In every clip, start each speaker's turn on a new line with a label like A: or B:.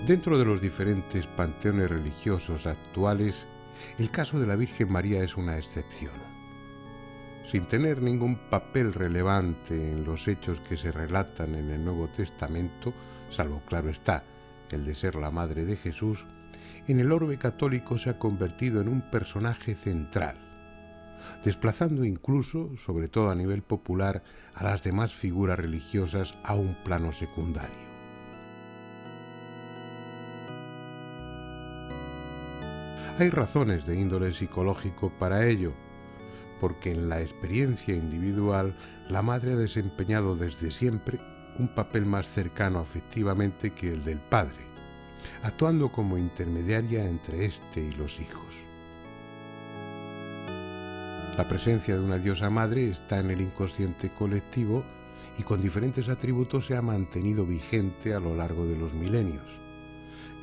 A: Dentro de los diferentes panteones religiosos actuales, el caso de la Virgen María es una excepción. Sin tener ningún papel relevante en los hechos que se relatan en el Nuevo Testamento, salvo, claro está, el de ser la madre de Jesús, en el orbe católico se ha convertido en un personaje central, desplazando incluso, sobre todo a nivel popular, a las demás figuras religiosas a un plano secundario. Hay razones de índole psicológico para ello, porque en la experiencia individual la madre ha desempeñado desde siempre un papel más cercano afectivamente que el del padre, actuando como intermediaria entre éste y los hijos. La presencia de una diosa madre está en el inconsciente colectivo y con diferentes atributos se ha mantenido vigente a lo largo de los milenios,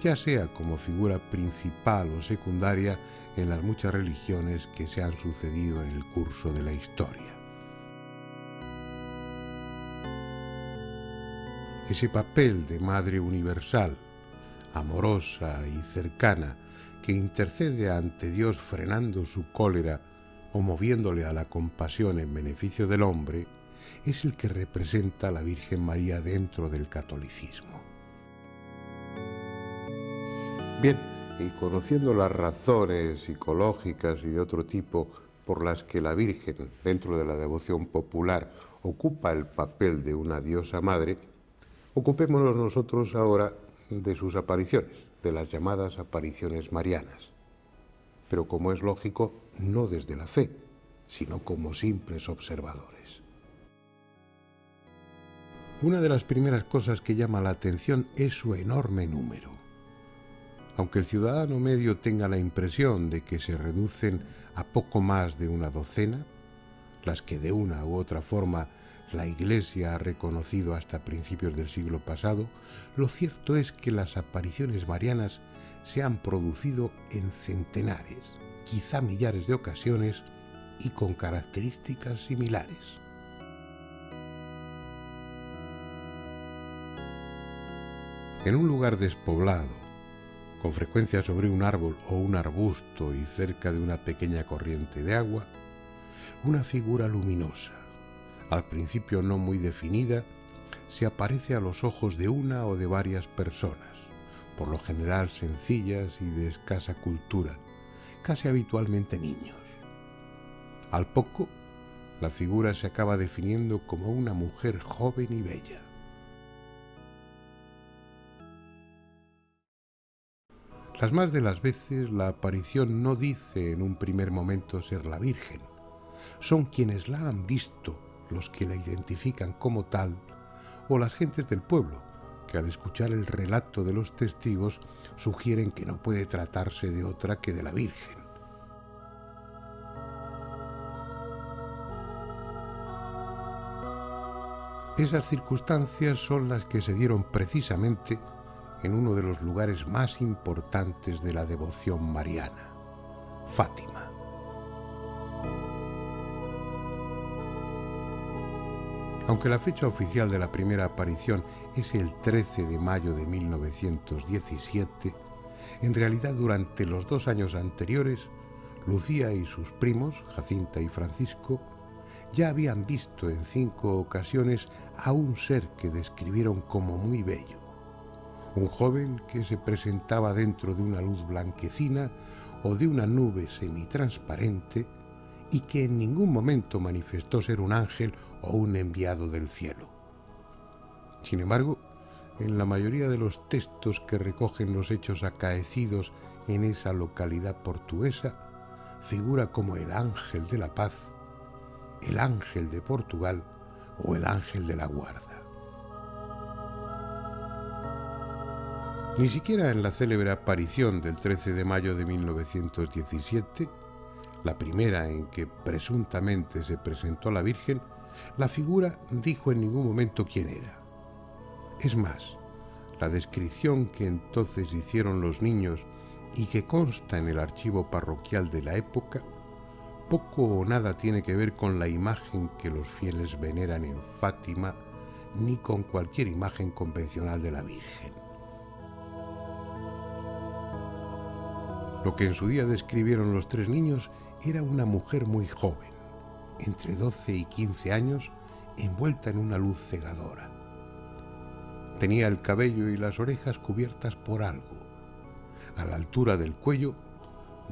A: ya sea como figura principal o secundaria en las muchas religiones que se han sucedido en el curso de la historia. Ese papel de madre universal, amorosa y cercana, que intercede ante Dios frenando su cólera o moviéndole a la compasión en beneficio del hombre, es el que representa a la Virgen María dentro del catolicismo. Bien, y conociendo las razones psicológicas y de otro tipo por las que la Virgen, dentro de la devoción popular, ocupa el papel de una diosa madre, ocupémonos nosotros ahora de sus apariciones, de las llamadas apariciones marianas. Pero como es lógico, no desde la fe, sino como simples observadores. Una de las primeras cosas que llama la atención es su enorme número. Aunque el ciudadano medio tenga la impresión de que se reducen a poco más de una docena, las que de una u otra forma la Iglesia ha reconocido hasta principios del siglo pasado, lo cierto es que las apariciones marianas se han producido en centenares, quizá millares de ocasiones y con características similares. En un lugar despoblado, con frecuencia sobre un árbol o un arbusto y cerca de una pequeña corriente de agua, una figura luminosa, al principio no muy definida, se aparece a los ojos de una o de varias personas, por lo general sencillas y de escasa cultura, casi habitualmente niños. Al poco, la figura se acaba definiendo como una mujer joven y bella. Las más de las veces la aparición no dice en un primer momento ser la Virgen. Son quienes la han visto los que la identifican como tal, o las gentes del pueblo, que al escuchar el relato de los testigos sugieren que no puede tratarse de otra que de la Virgen. Esas circunstancias son las que se dieron precisamente en uno de los lugares más importantes de la devoción mariana, Fátima. Aunque la fecha oficial de la primera aparición es el 13 de mayo de 1917, en realidad durante los 2 años anteriores, Lucía y sus primos, Jacinta y Francisco, ya habían visto en 5 ocasiones a un ser que describieron como muy bello. Un joven que se presentaba dentro de una luz blanquecina o de una nube semitransparente y que en ningún momento manifestó ser un ángel o un enviado del cielo. Sin embargo, en la mayoría de los textos que recogen los hechos acaecidos en esa localidad portuguesa, figura como el ángel de la paz, el ángel de Portugal o el ángel de la guarda. Ni siquiera en la célebre aparición del 13 de mayo de 1917, la primera en que presuntamente se presentó a la Virgen, la figura dijo en ningún momento quién era. Es más, la descripción que entonces hicieron los niños y que consta en el archivo parroquial de la época, poco o nada tiene que ver con la imagen que los fieles veneran en Fátima, ni con cualquier imagen convencional de la Virgen. Lo que en su día describieron los tres niños era una mujer muy joven, entre 12 y 15 años, envuelta en una luz cegadora. Tenía el cabello y las orejas cubiertas por algo. A la altura del cuello,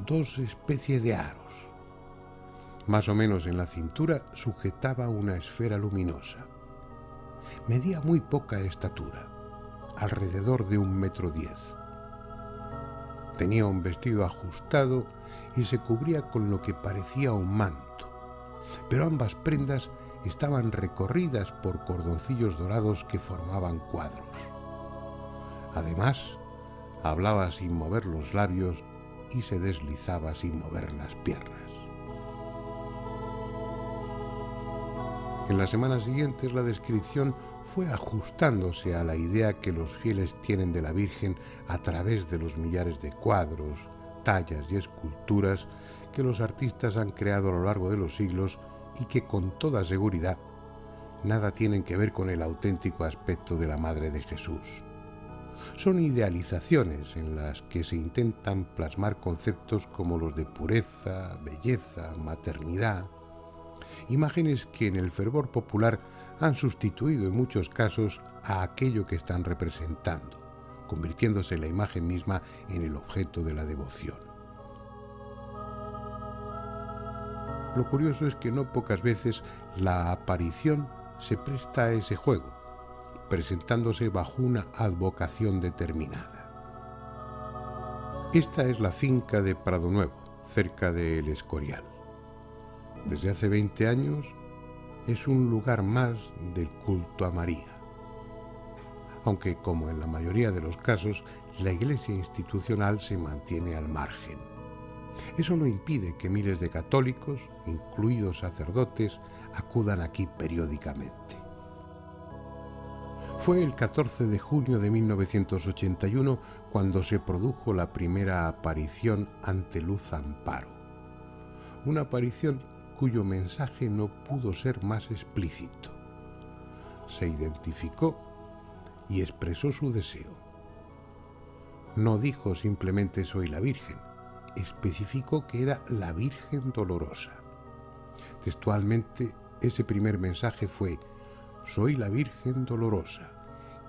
A: dos especies de aros. Más o menos en la cintura sujetaba una esfera luminosa. Medía muy poca estatura, alrededor de 1,10 m. Tenía un vestido ajustado y se cubría con lo que parecía un manto, pero ambas prendas estaban recorridas por cordoncillos dorados que formaban cuadros. Además, hablaba sin mover los labios y se deslizaba sin mover las piernas. En las semanas siguientes la descripción fue ajustándose a la idea que los fieles tienen de la Virgen a través de los millares de cuadros, tallas y esculturas que los artistas han creado a lo largo de los siglos y que con toda seguridad nada tienen que ver con el auténtico aspecto de la Madre de Jesús. Son idealizaciones en las que se intentan plasmar conceptos como los de pureza, belleza, maternidad, imágenes que en el fervor popular han sustituido en muchos casos a aquello que están representando, convirtiéndose la imagen misma en el objeto de la devoción. Lo curioso es que no pocas veces la aparición se presta a ese juego, presentándose bajo una advocación determinada. Esta es la finca de Prado Nuevo, cerca de El Escorial. Desde hace 20 años es un lugar más del culto a María, aunque, como en la mayoría de los casos, la iglesia institucional se mantiene al margen. Eso no impide que miles de católicos, incluidos sacerdotes, acudan aquí periódicamente. Fue el 14 de junio de 1981 cuando se produjo la primera aparición ante Luz Amparo. Una aparición cuyo mensaje no pudo ser más explícito. Se identificó y expresó su deseo. No dijo simplemente soy la Virgen, especificó que era la Virgen Dolorosa. Textualmente, ese primer mensaje fue: soy la Virgen Dolorosa,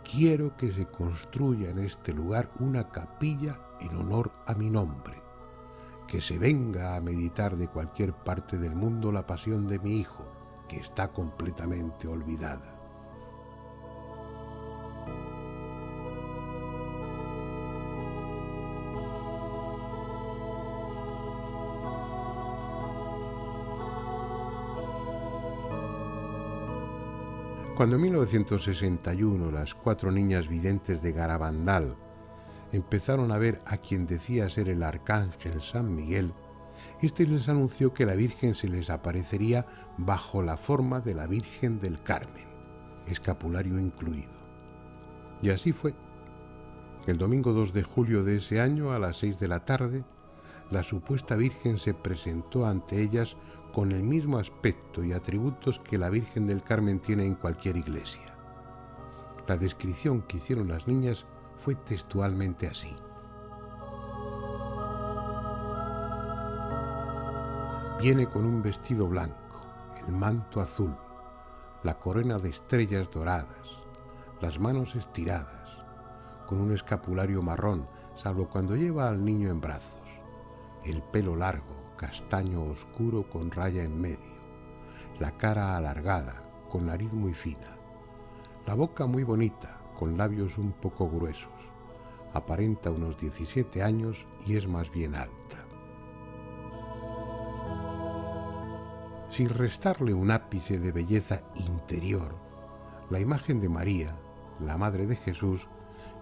A: quiero que se construya en este lugar una capilla en honor a mi nombre, que se venga a meditar de cualquier parte del mundo la pasión de mi hijo, que está completamente olvidada. Cuando en 1961 las 4 niñas videntes de Garabandal empezaron a ver a quien decía ser el arcángel San Miguel, este les anunció que la Virgen se les aparecería bajo la forma de la Virgen del Carmen, escapulario incluido. Y así fue. El domingo 2 de julio de ese año, a las 6 de la tarde, la supuesta Virgen se presentó ante ellas con el mismo aspecto y atributos que la Virgen del Carmen tiene en cualquier iglesia. La descripción que hicieron las niñas fue textualmente así: viene con un vestido blanco, el manto azul, la corona de estrellas doradas, las manos estiradas, con un escapulario marrón, salvo cuando lleva al niño en brazos, el pelo largo, castaño oscuro con raya en medio, la cara alargada, con nariz muy fina, la boca muy bonita, con labios un poco gruesos, aparenta unos 17 años y es más bien alta. Sin restarle un ápice de belleza interior, la imagen de María, la Madre de Jesús,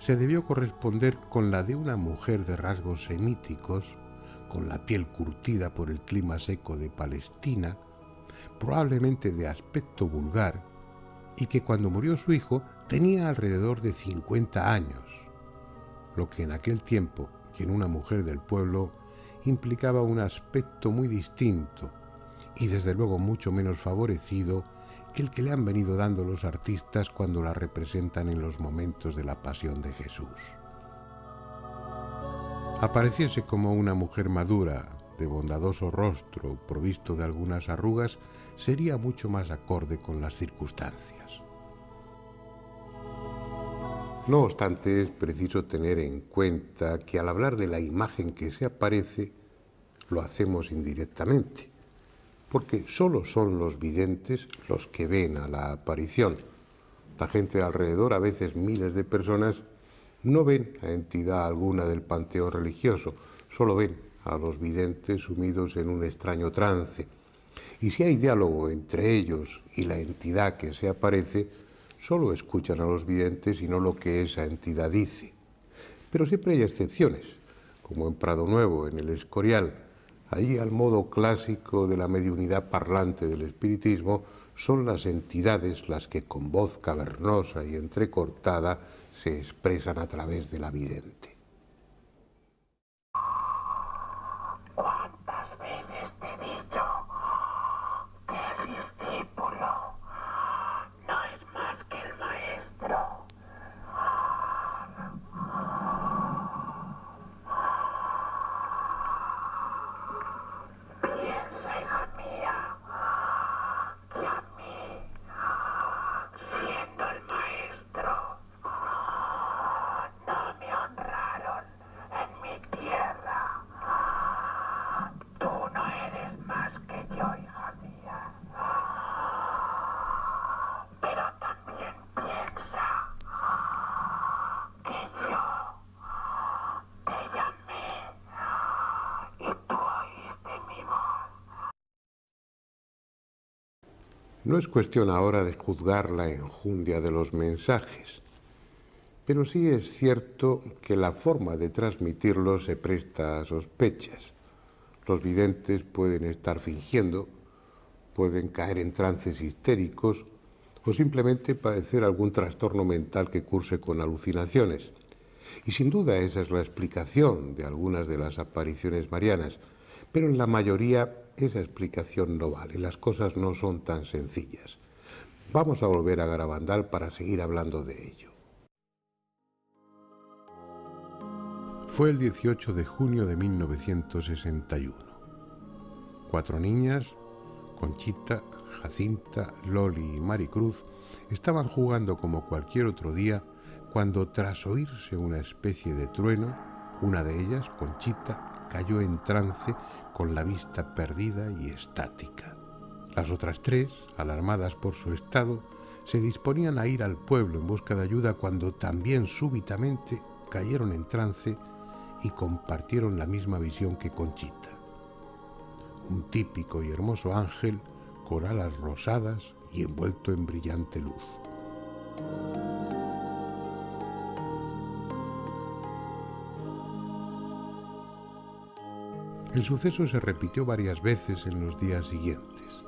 A: se debió corresponder con la de una mujer de rasgos semíticos, con la piel curtida por el clima seco de Palestina, probablemente de aspecto vulgar, y que cuando murió su hijo tenía alrededor de 50 años, lo que en aquel tiempo, y en una mujer del pueblo, implicaba un aspecto muy distinto y desde luego mucho menos favorecido que el que le han venido dando los artistas cuando la representan en los momentos de la Pasión de Jesús. apareciese como una mujer madura, de bondadoso rostro, provisto de algunas arrugas, sería mucho más acorde con las circunstancias. No obstante, es preciso tener en cuenta que al hablar de la imagen que se aparece, lo hacemos indirectamente, porque solo son los videntes los que ven a la aparición. La gente alrededor, a veces miles de personas, no ven a entidad alguna del panteón religioso, solo ven a los videntes sumidos en un extraño trance. Y si hay diálogo entre ellos y la entidad que se aparece, solo escuchan a los videntes y no lo que esa entidad dice. Pero siempre hay excepciones, como en Prado Nuevo, en el Escorial. Allí, al modo clásico de la mediunidad parlante del espiritismo, son las entidades las que con voz cavernosa y entrecortada se expresan a través de la vidente.
B: ¿Cuántas veces te he dicho que el discípulo no es más que el maestro? Piensa, hija mía, que a mí, siendo el maestro, no me honraron en mi tierra. Tú no eres más que yo, hija mía. Pero también piensa que yo te llamé y tú oíste mi voz.
A: No es cuestión ahora de juzgar la enjundia de los mensajes, pero sí es cierto que la forma de transmitirlos se presta a sospechas. Los videntes pueden estar fingiendo, pueden caer en trances histéricos o simplemente padecer algún trastorno mental que curse con alucinaciones. Y sin duda esa es la explicación de algunas de las apariciones marianas, pero en la mayoría esa explicación no vale, las cosas no son tan sencillas. Vamos a volver a Garabandal para seguir hablando de ello. Fue el 18 de junio de 1961. 4 niñas, Conchita, Jacinta, Loli y Maricruz, estaban jugando como cualquier otro día cuando, tras oírse una especie de trueno, una de ellas, Conchita, cayó en trance con la vista perdida y estática. Las otras 3, alarmadas por su estado, se disponían a ir al pueblo en busca de ayuda cuando también súbitamente cayeron en trance y compartieron la misma visión que Conchita. Un típico y hermoso ángel con alas rosadas y envuelto en brillante luz. El suceso se repitió varias veces en los días siguientes.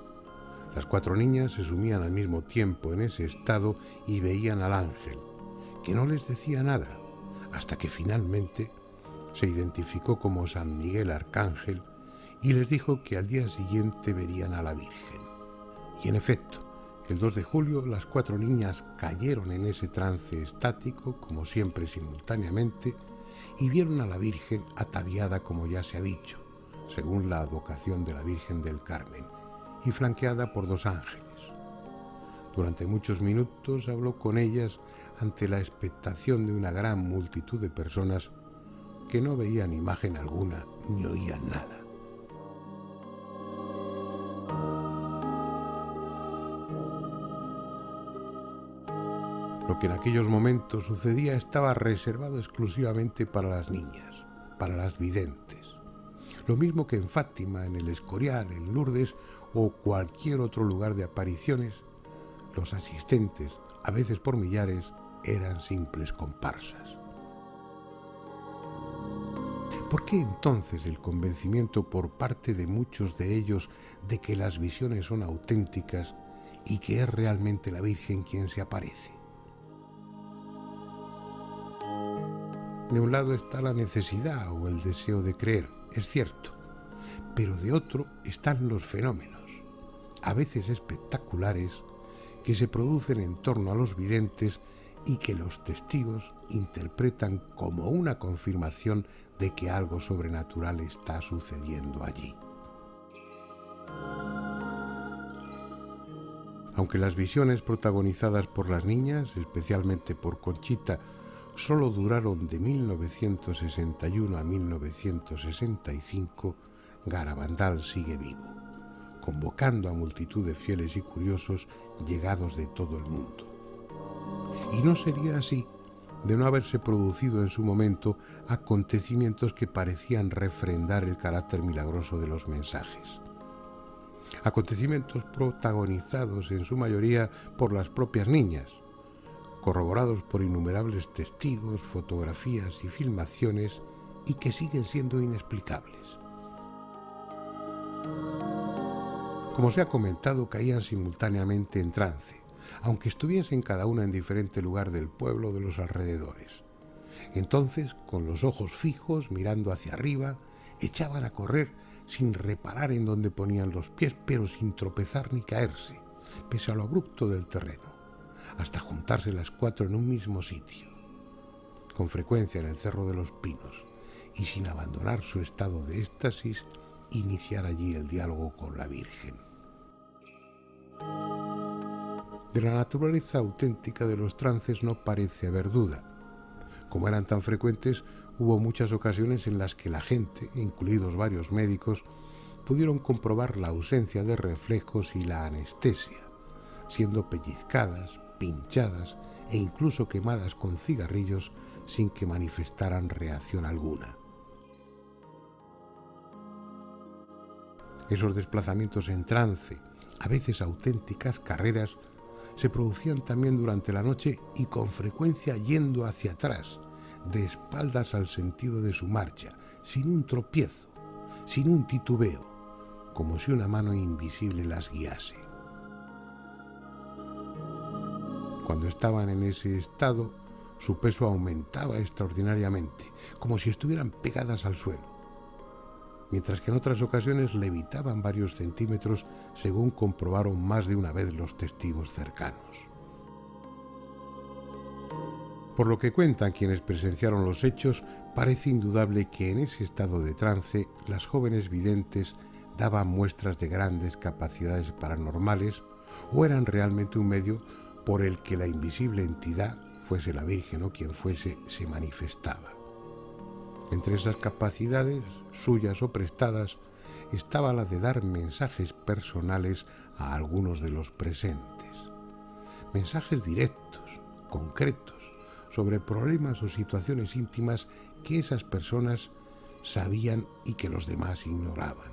A: Las 4 niñas se sumían al mismo tiempo en ese estado y veían al ángel, que no les decía nada, hasta que finalmente se identificó como San Miguel Arcángel y les dijo que al día siguiente verían a la Virgen. Y en efecto, el 2 de julio las 4 niñas cayeron en ese trance estático, como siempre simultáneamente, y vieron a la Virgen ataviada, como ya se ha dicho, según la advocación de la Virgen del Carmen, y flanqueada por 2 ángeles. Durante muchos minutos habló con ellas ante la expectación de una gran multitud de personas que no veían imagen alguna ni oían nada. Lo que en aquellos momentos sucedía estaba reservado exclusivamente para las niñas, para las videntes. Lo mismo que en Fátima, en el Escorial, en Lourdes o cualquier otro lugar de apariciones, los asistentes, a veces por millares, eran simples comparsas. ¿Por qué entonces el convencimiento por parte de muchos de ellos de que las visiones son auténticas y que es realmente la Virgen quien se aparece? De un lado está la necesidad o el deseo de creer, es cierto, pero de otro están los fenómenos, a veces espectaculares, que se producen en torno a los videntes y que los testigos interpretan como una confirmación de que algo sobrenatural está sucediendo allí. Aunque las visiones protagonizadas por las niñas, especialmente por Conchita, solo duraron de 1961 a 1965, Garabandal sigue vivo, convocando a multitud de fieles y curiosos llegados de todo el mundo. Y no sería así de no haberse producido en su momento acontecimientos que parecían refrendar el carácter milagroso de los mensajes. Acontecimientos protagonizados en su mayoría por las propias niñas, corroborados por innumerables testigos, fotografías y filmaciones, y que siguen siendo inexplicables. Como se ha comentado, caían simultáneamente en trance, aunque estuviesen cada una en diferente lugar del pueblo o de los alrededores. Entonces, con los ojos fijos, mirando hacia arriba, echaban a correr sin reparar en dónde ponían los pies, pero sin tropezar ni caerse, pese a lo abrupto del terreno, hasta juntarse las cuatro en un mismo sitio, con frecuencia en el Cerro de los Pinos, y sin abandonar su estado de éxtasis, iniciar allí el diálogo con la Virgen. De la naturaleza auténtica de los trances no parece haber duda. Como eran tan frecuentes, hubo muchas ocasiones en las que la gente, incluidos varios médicos, pudieron comprobar la ausencia de reflejos y la anestesia, siendo pellizcadas, pinchadas e incluso quemadas con cigarrillos sin que manifestaran reacción alguna. Esos desplazamientos en trance, a veces auténticas carreras, se producían también durante la noche y con frecuencia yendo hacia atrás, de espaldas al sentido de su marcha, sin un tropiezo, sin un titubeo, como si una mano invisible las guiase. Cuando estaban en ese estado, su peso aumentaba extraordinariamente, como si estuvieran pegadas al suelo, mientras que en otras ocasiones levitaban varios centímetros, según comprobaron más de una vez los testigos cercanos. Por lo que cuentan quienes presenciaron los hechos, parece indudable que en ese estado de trance las jóvenes videntes daban muestras de grandes capacidades paranormales o eran realmente un medio por el que la invisible entidad, fuese la Virgen o quien fuese, se manifestaba. Entre esas capacidades, suyas o prestadas, estaba la de dar mensajes personales a algunos de los presentes. Mensajes directos, concretos, sobre problemas o situaciones íntimas que esas personas sabían y que los demás ignoraban.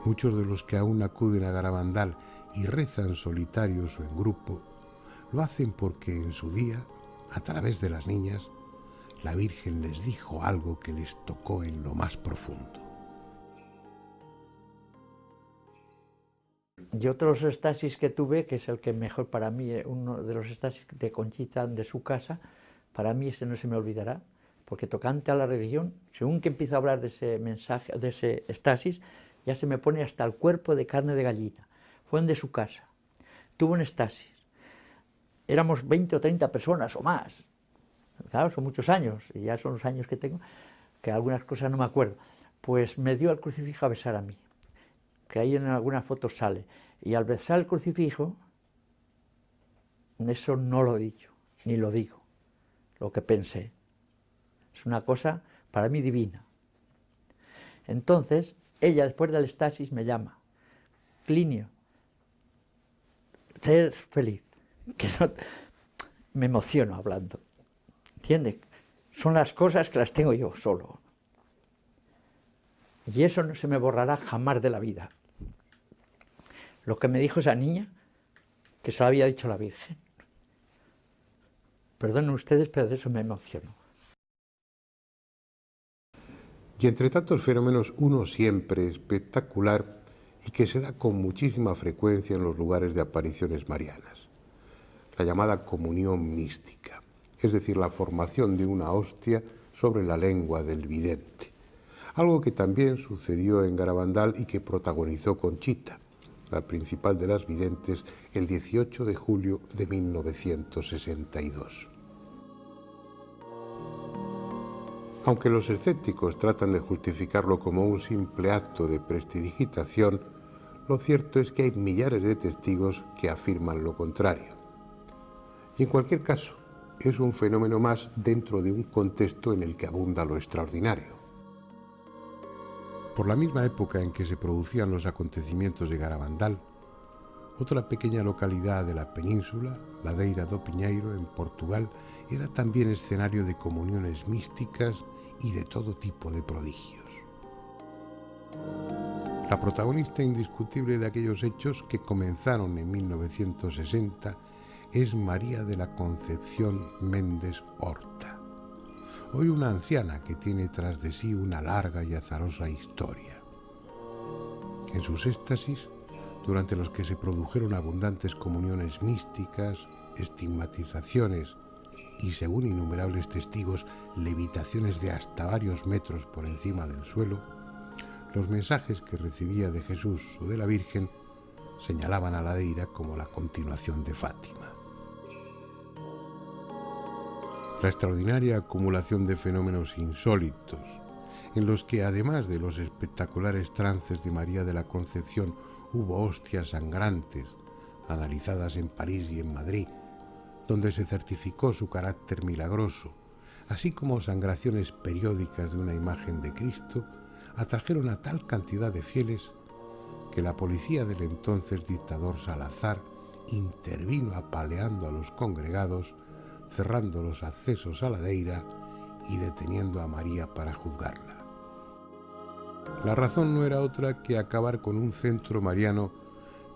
A: Muchos de los que aún acuden a Garabandal y rezan solitarios o en grupo, lo hacen porque en su día, a través de las niñas, la Virgen les dijo algo que les tocó en lo más profundo.
C: Y otros estasis que tuve, que es el que mejor para mí, uno de los estasis de Conchita de su casa, para mí ese no se me olvidará, porque tocante a la religión, según que empiezo a hablar de ese mensaje, de ese estasis, ya se me pone hasta el cuerpo de carne de gallina. Fue de su casa, tuvo un estasis. Éramos 20 o 30 personas o más. Claro, son muchos años, y ya son los años que tengo, que algunas cosas no me acuerdo. Pues me dio al crucifijo a besar a mí, que ahí en algunas fotos sale. Y al besar el crucifijo, eso no lo he dicho, ni lo digo, lo que pensé. Es una cosa para mí divina. Entonces, ella después del estasis me llama, Clinio, ser feliz, que no, me emociono hablando, ¿entiendes? Son las cosas que las tengo yo solo. Y eso no se me borrará jamás de la vida. Lo que me dijo esa niña, que se lo había dicho la Virgen. Perdonen ustedes, pero de eso me emociono.
A: Y entre tantos fenómenos, uno siempre espectacular y que se da con muchísima frecuencia en los lugares de apariciones marianas, la llamada comunión mística, es decir, la formación de una hostia sobre la lengua del vidente, algo que también sucedió en Garabandal y que protagonizó Conchita, la principal de las videntes, el 18 de julio de 1962. Aunque los escépticos tratan de justificarlo como un simple acto de prestidigitación, lo cierto es que hay millares de testigos que afirman lo contrario. Y en cualquier caso, es un fenómeno más dentro de un contexto en el que abunda lo extraordinario. Por la misma época en que se producían los acontecimientos de Garabandal, otra pequeña localidad de la península, Ladeira do Pinheiro, en Portugal, era también escenario de comuniones místicas y de todo tipo de prodigios. La protagonista indiscutible de aquellos hechos, que comenzaron en 1960, es María de la Concepción Méndez Horta, hoy una anciana que tiene tras de sí una larga y azarosa historia. En sus éxtasis, durante los que se produjeron abundantes comuniones místicas, estigmatizaciones y, según innumerables testigos, levitaciones de hasta varios metros por encima del suelo, los mensajes que recibía de Jesús o de la Virgen señalaban a Ladeira como la continuación de Fátima. La extraordinaria acumulación de fenómenos insólitos, en los que además de los espectaculares trances de María de la Concepción hubo hostias sangrantes, analizadas en París y en Madrid, donde se certificó su carácter milagroso, así como sangraciones periódicas de una imagen de Cristo, atrajeron a tal cantidad de fieles que la policía del entonces dictador Salazar intervino apaleando a los congregados, cerrando los accesos a Ladeira y deteniendo a María para juzgarla. La razón no era otra que acabar con un centro mariano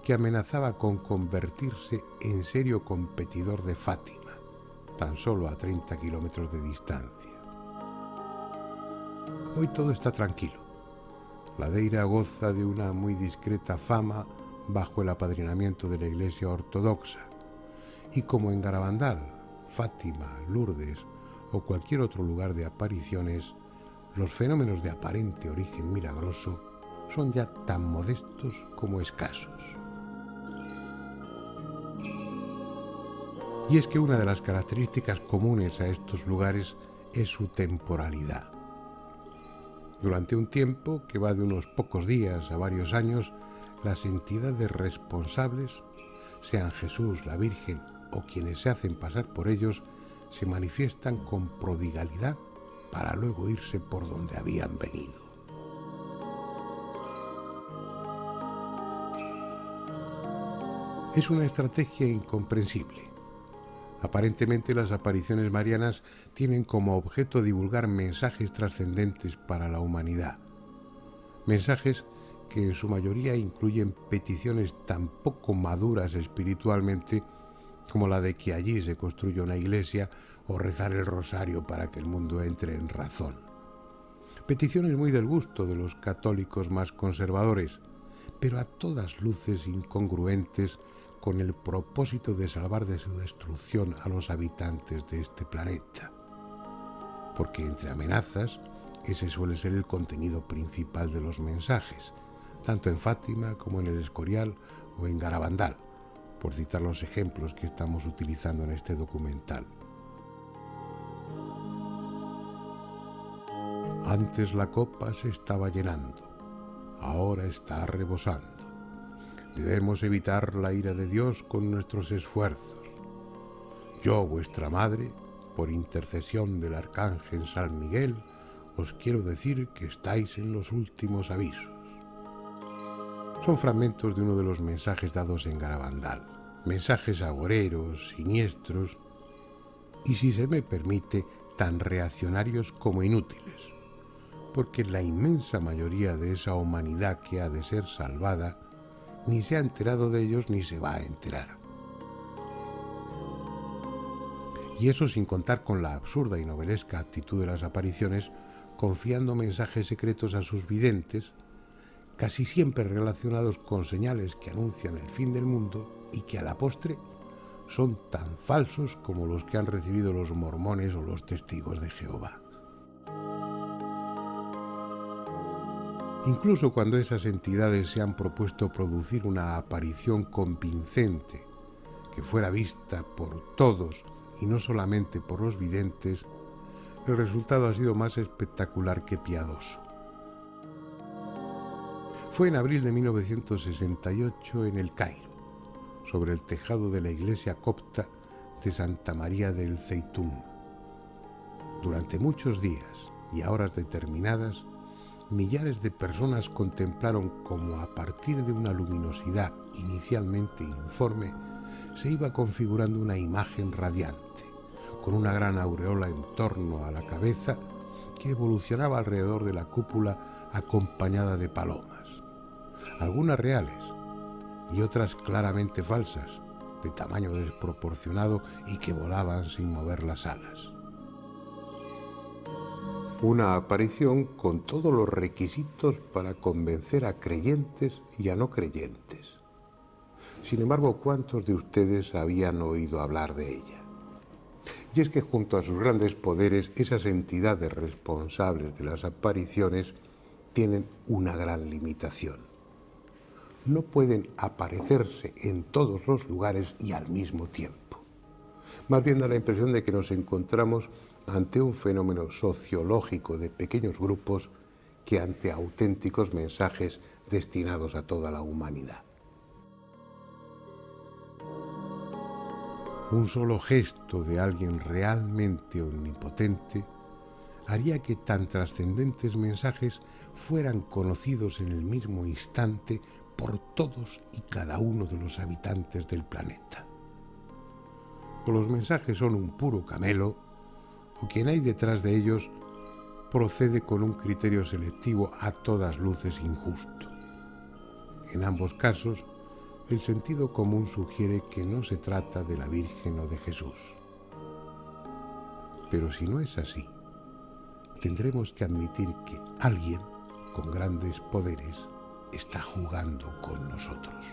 A: que amenazaba con convertirse en serio competidor de Fátima, tan solo a 30 kilómetros de distancia. Hoy todo está tranquilo. Ladeira goza de una muy discreta fama bajo el apadrinamiento de la Iglesia Ortodoxa, y como en Garabandal, Fátima, Lourdes o cualquier otro lugar de apariciones, los fenómenos de aparente origen milagroso son ya tan modestos como escasos. Y es que una de las características comunes a estos lugares es su temporalidad. Durante un tiempo que va de unos pocos días a varios años, las entidades responsables, sean Jesús, la Virgen o quienes se hacen pasar por ellos, se manifiestan con prodigalidad para luego irse por donde habían venido. Es una estrategia incomprensible. Aparentemente las apariciones marianas tienen como objeto divulgar mensajes trascendentes para la humanidad. Mensajes que en su mayoría incluyen peticiones tan poco maduras espiritualmente como la de que allí se construya una iglesia o rezar el rosario para que el mundo entre en razón. Peticiones muy del gusto de los católicos más conservadores, pero a todas luces incongruentes con el propósito de salvar de su destrucción a los habitantes de este planeta. Porque entre amenazas, ese suele ser el contenido principal de los mensajes, tanto en Fátima como en el Escorial o en Garabandal, por citar los ejemplos que estamos utilizando en este documental. Antes la copa se estaba llenando, ahora está rebosando. Debemos evitar la ira de Dios con nuestros esfuerzos. Yo, vuestra madre, por intercesión del arcángel San Miguel, os quiero decir que estáis en los últimos avisos. Son fragmentos de uno de los mensajes dados en Garabandal. Mensajes agoreros, siniestros y, si se me permite, tan reaccionarios como inútiles, porque la inmensa mayoría de esa humanidad que ha de ser salvada ni se ha enterado de ellos ni se va a enterar. Y eso sin contar con la absurda y novelesca actitud de las apariciones, confiando mensajes secretos a sus videntes, casi siempre relacionados con señales que anuncian el fin del mundo y que a la postre son tan falsos como los que han recibido los mormones o los testigos de Jehová. Incluso cuando esas entidades se han propuesto producir una aparición convincente, que fuera vista por todos y no solamente por los videntes, el resultado ha sido más espectacular que piadoso. Fue en abril de 1968 en El Cairo, sobre el tejado de la iglesia copta de Santa María del Zeitún. Durante muchos días y a horas determinadas, millares de personas contemplaron cómo a partir de una luminosidad inicialmente informe se iba configurando una imagen radiante, con una gran aureola en torno a la cabeza que evolucionaba alrededor de la cúpula acompañada de palomas, algunas reales y otras claramente falsas, de tamaño desproporcionado y que volaban sin mover las alas. Una aparición con todos los requisitos para convencer a creyentes y a no creyentes. Sin embargo, ¿cuántos de ustedes habían oído hablar de ella? Y es que junto a sus grandes poderes, esas entidades responsables de las apariciones tienen una gran limitación. No pueden aparecerse en todos los lugares y al mismo tiempo. Más bien da la impresión de que nos encontramos ante un fenómeno sociológico de pequeños grupos que ante auténticos mensajes destinados a toda la humanidad. Un solo gesto de alguien realmente omnipotente haría que tan trascendentes mensajes fueran conocidos en el mismo instante por todos y cada uno de los habitantes del planeta. O los mensajes son un puro camelo, o quien hay detrás de ellos procede con un criterio selectivo a todas luces injusto. En ambos casos, el sentido común sugiere que no se trata de la Virgen o de Jesús. Pero si no es así, tendremos que admitir que alguien con grandes poderes está jugando con nosotros.